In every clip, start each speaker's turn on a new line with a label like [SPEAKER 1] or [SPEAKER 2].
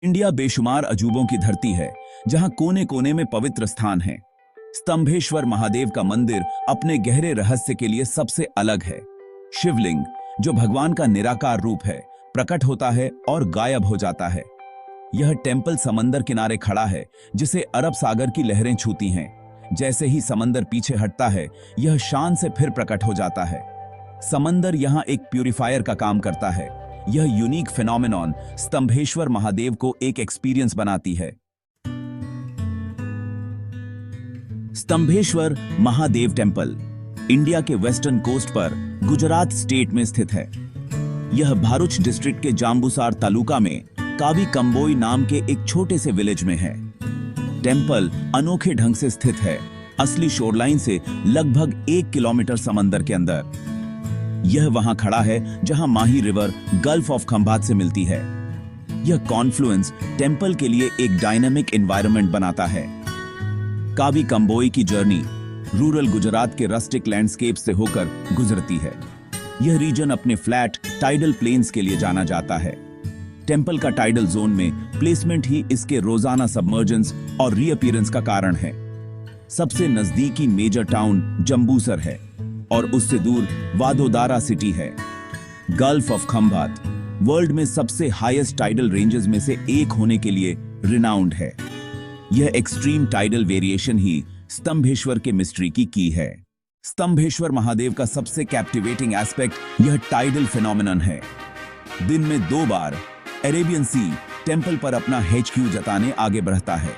[SPEAKER 1] India बेशुमार अजूबों की धरती है, जहां कोने कोने में पवित्र स्थान है। स्तंभेश्वर महादेव का मंदिर अपने गहरे रहस्य के लिए सबसे अलग है। शिवलिंग, जो भगवान का निराकार रूप है, प्रकट होता है और गायब हो जाता है। यह टेंपल समंदर किनारे खड़ा है, जिसे अरब सागर की लहरें छूती हैं। जैसे ही समंदर पीछे हटता है, यह शान से फिर प्रकट हो जाता है। समंदर यहां एक प्यूरिफायर का काम करता है। यह यूनिक फिनोमेनॉन स्तंभेश्वर महादेव को एक एक्सपीरियंस बनाती है। स्तंभेश्वर महादेव टेंपल इंडिया के वेस्टर्न कोस्ट पर गुजरात स्टेट में स्थित है। यह भारुच डिस्ट्रिक्ट के जांबुसार तालुका में कावी कंबोई नाम के एक छोटे से विलेज में है। टेंपल अनोखे ढंग से स्थित है, असली शोरलाइन से लगभग 1 किलोमीटर समंदर के अंदर। यह वहां खड़ा है जहां माही रिवर गल्फ ऑफ खंभात से मिलती है। यह कॉन्फ्लुएंस टेंपल के लिए एक डायनामिक एनवायरनमेंट बनाता है। कावी कंबोई की जर्नी रूरल गुजरात के रस्टिक लैंडस्केप से होकर गुजरती है। यह रीजन अपने फ्लैट टाइडल प्लेन्स के लिए जाना जाता है। टेंपल का टाइडल जोन में प्लेसमेंट ही इसके रोजाना सबमर्जेंस और रीअपीयरेंस का कारण है। सबसे नजदीकी मेजर टाउन जंबूसर है और उससे दूर वादोदारा सिटी है। गल्फ ऑफ खंभात वर्ल्ड में सबसे हाईएस्ट टाइडल रेंजेस में से एक होने के लिए रिनाउंड है। यह एक्सट्रीम टाइडल वेरिएशन ही स्तंभेश्वर के मिस्ट्री की है। स्तंभेश्वर महादेव का सबसे कैप्टिवेटिंग एस्पेक्ट यह टाइडल फिनोमेनन है। दिन में 2 बार अरेबियन सी टेंपल पर अपना HQ जताने आगे बढ़ता है।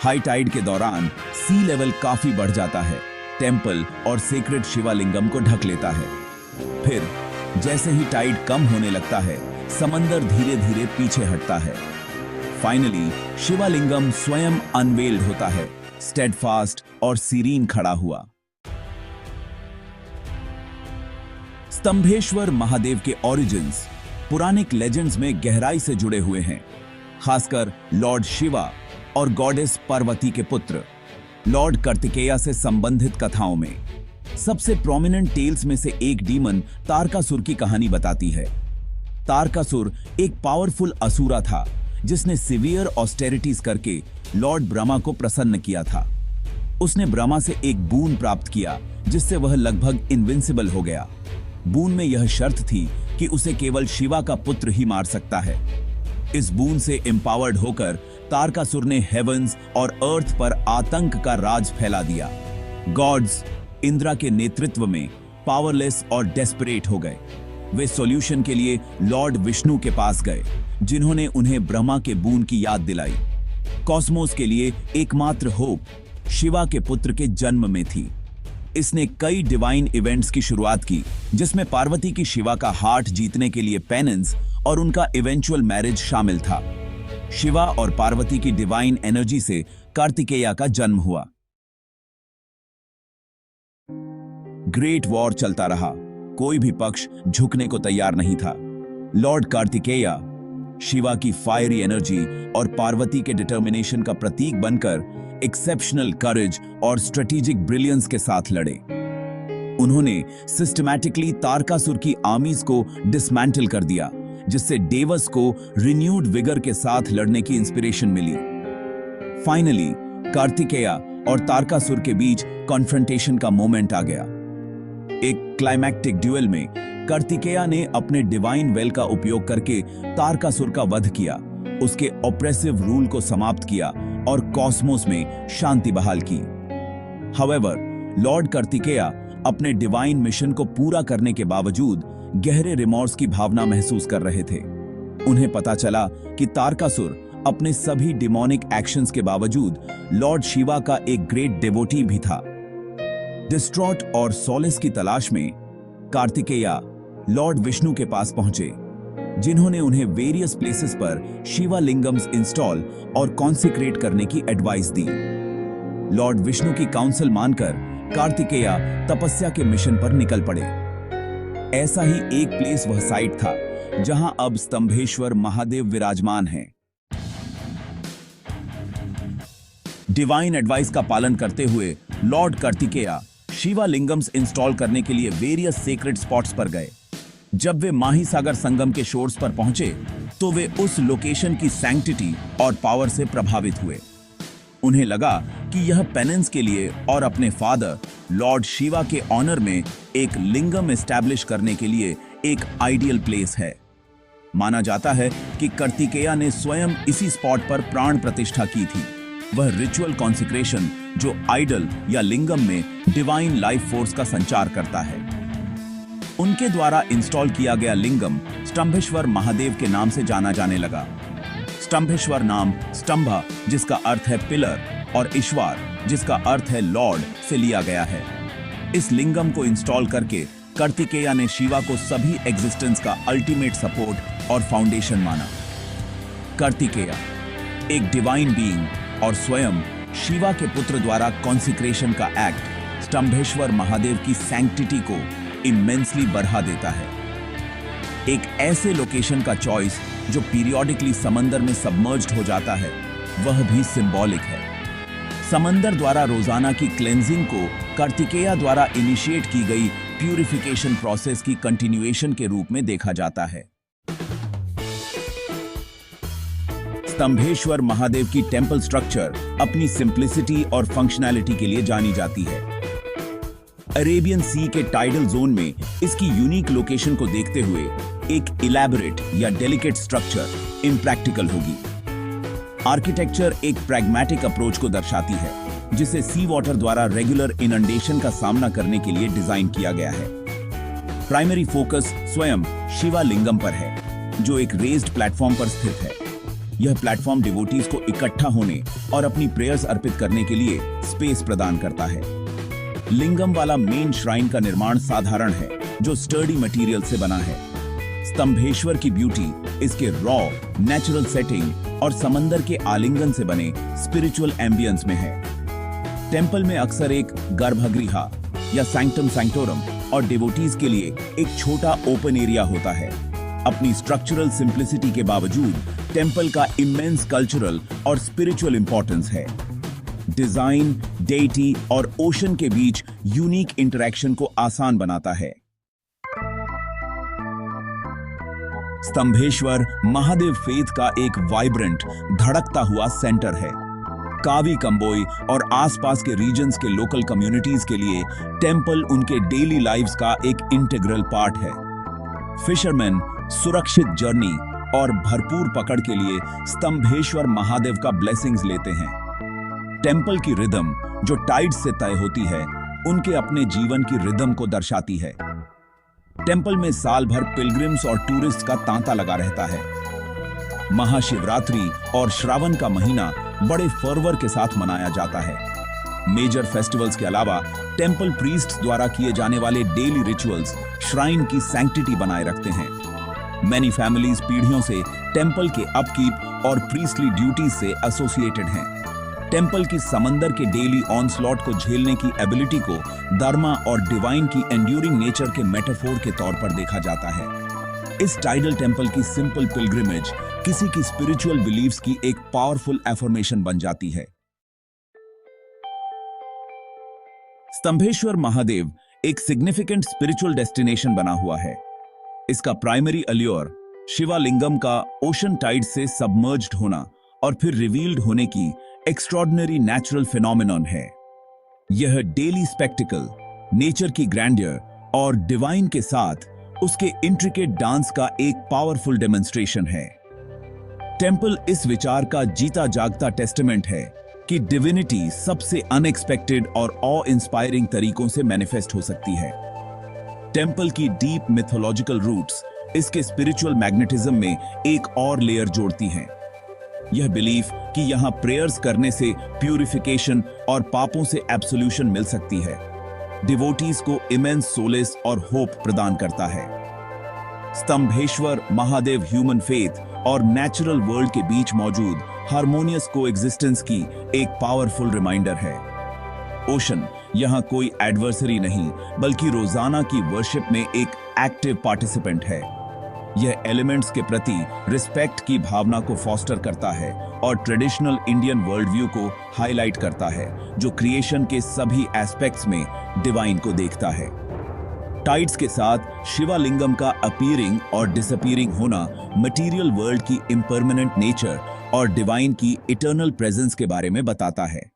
[SPEAKER 1] हाई टाइड के दौरान सी लेवल काफी बढ़ जाता है, टेंपल और सेक्रेड शिवालिंगम को ढक लेता है। फिर जैसे ही टाइड कम होने लगता है, समंदर धीरे धीरे पीछे हटता है। फाइनली शिवालिंगम स्वयं अनवेल्ड होता है, स्टेडफास्ट और सीरीन खड़ा हुआ। स्तंभेश्वर महादेव के ओरिजिन्स पुराणिक लेजेंड्स में गहराई से जुड़े हुए हैं, खासकर लॉर्ड शिवा और गॉडेस पार्वती के पुत्र लॉर्ड कार्तिकेय से संबंधित कथाओं में। सबसे प्रोमिनेंट टेल्स में से एक डीमन तारकासुर की कहानी बताती है। तारकासुर एक पावरफुल असुरा था, जिसने सिवियर ऑस्टेरिटीज करके लॉर्ड ब्रह्मा को प्रसन्न किया था। उसने ब्रह्मा से एक बून प्राप्त किया, जिससे वह लगभग इनविंसिबल हो गया। बून में यह शर्त थी कि उसे केवल शिवा का पुत्र ही मार सकता है। इस बून से एम्पावर्ड होकर तारकासुर ने हेवंस और अर्थ पर आतंक का राज फैला दिया। गॉड्स इंद्रा के नेतृत्व में पावरलेस और डेस्परेट हो गए। वे सॉल्यूशन के लिए लॉर्ड विष्णु के पास गए, जिन्होंने उन्हें ब्रह्मा के बून की याद दिलाई। कॉस्मोस के लिए एकमात्र होप शिवा के पुत्र के जन्म में थी। इसने कई डिवाइन इवेंट्स की शुरुआत की, जिसमें पार्वती की शिवा का हार्ट जीतने के लिए पेनेंस और उनका इवेंचुअल मैरिज शामिल था। शिवा और पार्वती की डिवाइन एनर्जी से कार्तिकेय का जन्म हुआ। ग्रेट वॉर चलता रहा, कोई भी पक्ष झुकने को तैयार नहीं था। लॉर्ड कार्तिकेय शिवा की फायरी एनर्जी और पार्वती के डिटर्मिनेशन का प्रतीक बनकर एक्सेप्शनल करेज और स्ट्रेटेजिक ब्रिलियंस के साथ लड़े। उन्होंने सिस्टमैटिकली तारकासुर की आर्मीज को डिसमेंटल कर दिया, जिससे डेवस को रिन्यूड विगर के साथ लड़ने की इंस्पिरेशन मिली। फाइनली कार्तिकेय और तारकासुर के बीच कॉन्फ्रंटेशन का मोमेंट आ गया। एक क्लाइमैक्टिक ड्यूएल में कार्तिकेय ने अपने डिवाइन वेल का उपयोग करके तारकासुर का वध किया, उसके ऑप्रेसिव रूल को समाप्त किया और कॉस्मोस में शांति बहाल की। हाउएवर, लॉर्ड कार्तिकेय अपने डिवाइन मिशन को पूरा करने के बावजूद गहरे रिमॉर्स की भावना महसूस कर रहे थे। उन्हें पता चला कि तारकासुर अपने सभी डिमोनिक एक्शंस के बावजूद लॉर्ड शिवा का एक ग्रेट डिवोटी भी था। डिस्ट्रॉट और सॉलिस की तलाश में कार्तिकेय लॉर्ड विष्णु के पास पहुंचे, जिन्होंने उन्हें वेरियस प्लेसेस पर शिवालिंगम्स इंस्टॉल और कॉन्सेक्रेट करने की एडवाइस दी। लॉर्ड विष्णु की काउंसिल मानकर कार्तिकेय तपस्या के मिशन पर निकल पड़े। ऐसा ही एक प्लेस वह साइट था जहां अब स्तंभेश्वर महादेव विराजमान हैं। डिवाइन एडवाइस का पालन करते हुए लॉर्ड कार्तिकेय शिवालिंगम्स इंस्टॉल करने के लिए वेरियस सेक्रेड स्पॉट्स पर गए। जब वे माहीसागर संगम के शोर्स पर पहुंचे तो वे उस लोकेशन की सैंक्टिटी और पावर से प्रभावित हुए। उन्हें लगा कि यह पेनेंस के लिए और अपने फादर लॉर्ड शिवा के ऑनर में एक लिंगम एस्टैब्लिश करने के लिए एक आइडियल प्लेस है। माना जाता है कि कार्तिकेया ने स्वयं इसी स्पॉट पर प्राण प्रतिष्ठा की थी, वह रिचुअल कॉन्सिक्रेशन जो आइडल या लिंगम में डिवाइन लाइफ फोर्स का संचार करता है। उनके द्वारा इंस्टॉल किया गया लिंगम स्तंभेश्वर महादेव के नाम से जाना जाने लगा। स्तंभेश्वर नाम स्तंभा जिसका अर्थ है पिलर और ईश्वर जिसका अर्थ है लॉर्ड से लिया गया है। इस लिंगम को इंस्टॉल करके कार्तिकेया ने शिवा को सभी एग्जिस्टेंस का अल्टीमेट सपोर्ट और फाउंडेशन माना। कार्तिकेया एक डिवाइन बीइंग और स्वयं शिवा के पुत्र द्वारा कॉन्सिक्रेशन का एक्ट स्तंभेश्वर महादेव की सैंक्टिटी को इमेंसली बढ़ा देता है। एक ऐसे लोकेशन का चॉइस जो पीरियोडिकली समंदर में सबमर्ज्ड हो जाता है, वह भी सिंबॉलिक है। समंदर द्वारा रोजाना की क्लेंजिंग को कार्तिकेया द्वारा इनिशिएट की गई प्यूरिफिकेशन प्रोसेस की कंटिन्यूएशन के रूप में देखा जाता है। स्तंभेश्वर महादेव की टेंपल स्ट्रक्चर अपनी सिंप्लिसिटी और फंक्शनैलिटी के लिए जानी जाती है। अरेबियन सी के टाइडल जोन में इसकी यूनिक लोकेशन को देखते हुए एक इलैबोरेट या डेलिकेट स्ट्रक्चर इम्प्रैक्टिकल होगी। आर्किटेक्चर एक प्रैग्मेटिक अप्रोच को दर्शाती है जिसे सी वाटर द्वारा रेगुलर इनंडेशन का सामना करने के लिए डिजाइन किया गया है। प्राइमरी फोकस स्वयं शिवा लिंगम पर है जो एक रेज्ड प्लेटफॉर्म पर स्थित है। यह प्लेटफॉर्म डिवोटीज को इकट्ठा होने और अपनी प्रेयर्स अर्पित करने के लिए स्पेस प्रदान करता है। लिंगम वाला मेन श्राइन का निर्माण साधारण है जो स्टर्डी मटेरियल से बना है। स्तंभेश्वर की ब्यूटी इसके रॉ नेचुरल सेटिंग और समंदर के आलिंगन से बने स्पिरिचुअल एम्बियंस में है। टेंपल में अक्सर एक गर्भगृह या सैंक्टम सैंक्टोरम और डिवोटीज के लिए एक छोटा ओपन एरिया होता है। अपनी स्ट्रक्चरल सिंप्लिसिटी के बावजूद टेंपल का इमेंस कल्चरल और स्पिरिचुअल इंपॉर्टेंस है। डिजाइन, डेटी और ओशन के बीच यूनिक इंटरेक्शन को आसान बनाता है। स्तंभेश्वर महादेव फेथ का एक वाइब्रेंट धड़कता हुआ सेंटर है। कावी कंबोई और आसपास के रीजन्स के लोकल कम्युनिटीज के लिए टेंपल उनके डेली लाइव्स का एक इंटीग्रल पार्ट है। फिशरमैन सुरक्षित जर्नी और भरपूर पकड़ के लिए स्तंभेश्वर महादेव का ब्लेसिंग्स लेते हैं। टेंपल की रिदम जो टाइड से तय होती है उनके अपने जीवन की रिदम को दर्शाती है। टेंपल में साल भर पिलग्रिम्स और टूरिस्ट का तांता लगा रहता है। महाशिवरात्रि और श्रावण का महीना बड़े फर्वर के साथ मनाया जाता है। मेजर फेस्टिवल्स के अलावा टेंपल प्रीस्ट्स द्वारा किए जाने वाले डेली रिचुअल्स श्राइन की सैंक्टिटी बनाए रखते हैं। मैनी फैमिलीज पीढ़ियों से टेंपल के अपकीप और प्रीस्टली ड्यूटीज से एसोसिएटेड हैं। टेंपल की समंदर के डेली ऑनस्लॉट को झेलने की एबिलिटी को धर्मा और डिवाइन की एंड्यूरिंग नेचर के मेटाफोर के तौर पर देखा जाता है। इस टाइडल टेंपल की सिंपल पिलग्रिमेज किसी की स्पिरिचुअल बिलीफ्स की एक पावरफुल एफर्मेशन बन जाती है। स्तंभेश्वर महादेव एक सिग्निफिकेंट स्पिरिचुअल डेस्टिनेशन बना हुआ है। इसका प्राइमरी अल्योर शिवालिंगम का ओशन टाइड से सबमर्ज्ड होना और फिर रिवील्ड होने की एक्स्ट्रॉर्डिनरी नेचुरल फिनोमेनन है। यह डेली स्पेक्टिकल, नेचर की ग्रैंडियर और डिवाइन के साथ उसके इंट्रिकेट डांस का एक पावरफुल डेमोन्स्ट्रेशन है। टेंपल इस विचार का जीता जागता टेस्टामेंट है कि डिविनिटी सबसे अनएक्सपेक्टेड और ऑ इंस्पायरिंग तरीकों से मैनिफेस्ट हो सकती है। टेंपल की डीप मिथोलॉजिकल रूट्स इसके स्पिरिचुअल मैग्नेटिज्म में एक और लेयर जोड़ती हैं। यह बिलीफ कि यहां प्रेयर्स करने से प्यूरिफिकेशन और पापों से एब्सोल्यूशन मिल सकती है, डिवोटीज को इमेंस सोलेस और होप प्रदान करता है। स्तंभेश्वर महादेव ह्यूमन फेथ और नेचुरल वर्ल्ड के बीच मौजूद हार्मोनियस कोएग्जिस्टेंस की एक पावरफुल रिमाइंडर है। ओशन यहां कोई एडवर्सरी नहीं बल्कि रोजाना की वर्शिप में एक एक्टिव पार्टिसिपेंट है। यह एलिमेंट्स के प्रति रिस्पेक्ट की भावना को फॉस्टर करता है और ट्रेडिशनल इंडियन वर्ल्ड व्यू को हाईलाइट करता है जो क्रिएशन के सभी एस्पेक्ट्स में डिवाइन को देखता है। टाइड्स के साथ शिवालिंगम का अपीयरिंग और डिसअपीयरिंग होना मटेरियल वर्ल्ड की इम्परमानेंट नेचर और डिवाइन की इटर्नल प्रेजेंस के बारे में बताता है।